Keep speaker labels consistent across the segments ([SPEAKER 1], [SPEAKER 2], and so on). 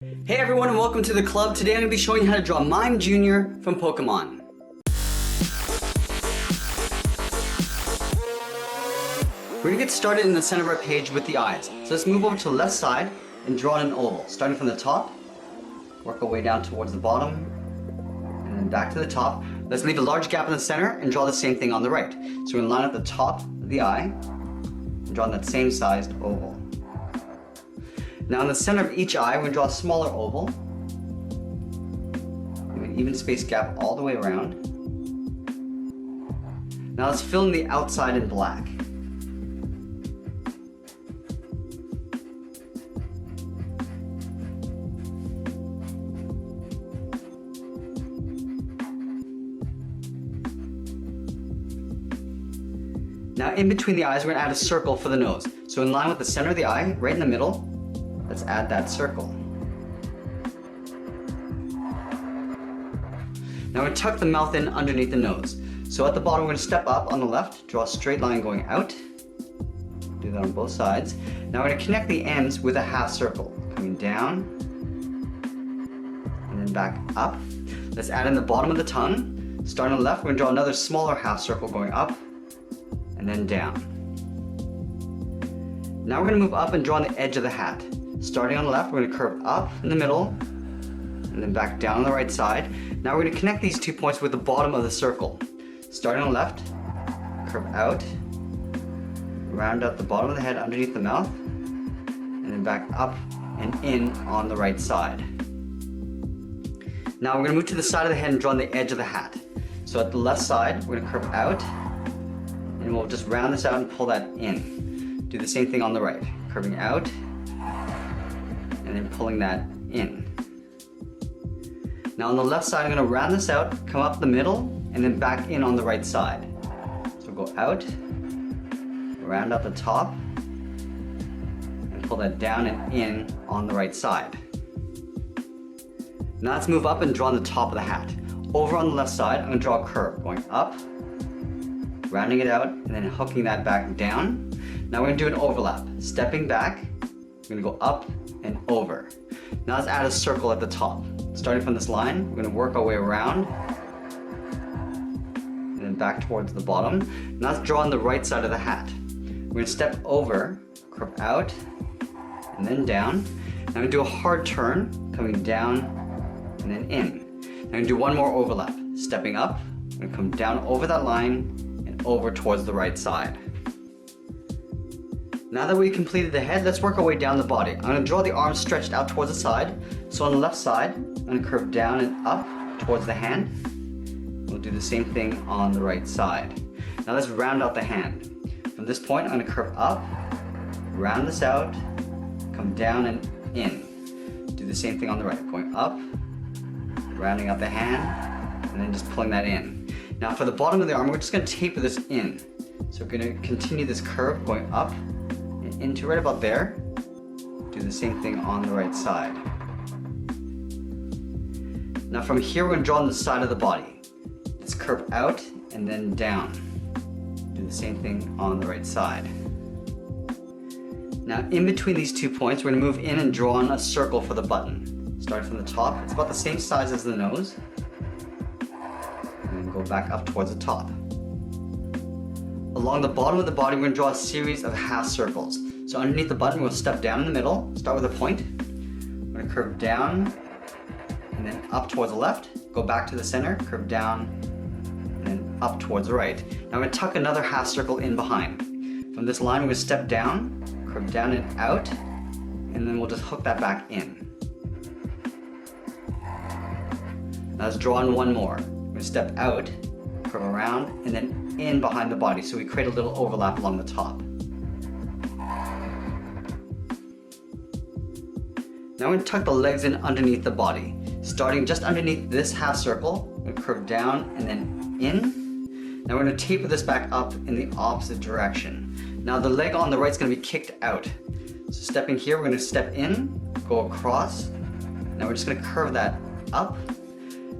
[SPEAKER 1] Hey everyone and welcome to the club. Today I'm going to be showing you how to draw Mime Jr. from Pokemon. We're going to get started in the center of our page with the eyes. So let's move over to the left side and draw an oval. Starting from the top, work our way down towards the bottom, and then back to the top. Let's leave a large gap in the center and draw the same thing on the right. So we're going to line up the top of the eye and draw that same sized oval. Now in the center of each eye, we're going to draw a smaller oval. Give an even space gap all the way around. Now let's fill in the outside in black. Now in between the eyes, we're going to add a circle for the nose. So in line with the center of the eye, right in the middle, let's add that circle. Now we're going to tuck the mouth in underneath the nose. So at the bottom, we're going to step up on the left, draw a straight line going out. Do that on both sides. Now we're going to connect the ends with a half circle, coming down and then back up. Let's add in the bottom of the tongue. Starting on the left, we're going to draw another smaller half circle going up and then down. Now we're going to move up and draw on the edge of the hat. Starting on the left, we're going to curve up in the middle and then back down on the right side. Now we're going to connect these 2 points with the bottom of the circle. Starting on the left, curve out, round out the bottom of the head underneath the mouth, and then back up and in on the right side. Now we're going to move to the side of the head and draw on the edge of the hat. So at the left side, we're going to curve out, and we'll just round this out and pull that in. Do the same thing on the right, curving out, and then pulling that in. Now on the left side, I'm going to round this out, come up the middle, and then back in on the right side. So go out, round out the top, and pull that down and in on the right side. Now let's move up and draw on the top of the hat. Over on the left side, I'm going to draw a curve, going up, rounding it out, and then hooking that back down. Now we're going to do an overlap. Stepping back, we're going to go up and over. Now let's add a circle at the top. Starting from this line, we're going to work our way around and then back towards the bottom. Now let's draw on the right side of the hat. We're going to step over, curve out, and then down. Now I'm going to do a hard turn, coming down and then in. Now I'm going to do one more overlap. Stepping up, I'm going to come down over that line and over towards the right side. Now that we've completed the head, let's work our way down the body. I'm going to draw the arms stretched out towards the side. So on the left side, I'm going to curve down and up towards the hand. We'll do the same thing on the right side. Now let's round out the hand. From this point, I'm going to curve up, round this out, come down and in. Do the same thing on the right, going up, rounding out the hand, and then just pulling that in. Now for the bottom of the arm, we're just going to taper this in. So we're going to continue this curve going up and into right about there. Do the same thing on the right side. Now from here, we're going to draw on the side of the body. Let's curve out and then down. Do the same thing on the right side. Now in between these 2 points, we're going to move in and draw on a circle for the button. Starting from the top, it's about the same size as the nose. And then go back up towards the top. Along the bottom of the body, we're going to draw a series of half circles. So underneath the button, we'll step down in the middle, start with a point. We're going to curve down and then up towards the left, go back to the center, curve down, and then up towards the right. Now we're going to tuck another half circle in behind. From this line, we're going to step down, curve down and out, and then we'll just hook that back in. Now let's draw on one more. We're going to step out, curve around, and then in behind the body, so we create a little overlap along the top. Now we're going to tuck the legs in underneath the body. Starting just underneath this half circle, we're going to curve down and then in. Now we're going to taper this back up in the opposite direction. Now the leg on the right is going to be kicked out. So stepping here, we're going to step in, go across. Now we're just going to curve that up.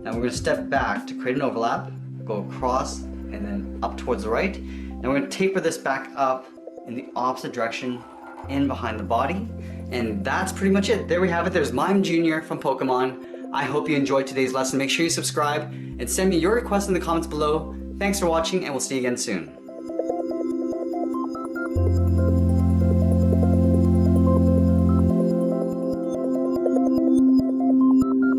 [SPEAKER 1] Now we're going to step back to create an overlap, go across and then up towards the right. Now we're going to taper this back up in the opposite direction in behind the body. And that's pretty much it. There we have it. There's Mime Jr. from Pokemon. I hope you enjoyed today's lesson. Make sure you subscribe and send me your requests in the comments below. Thanks for watching, and we'll see you again soon.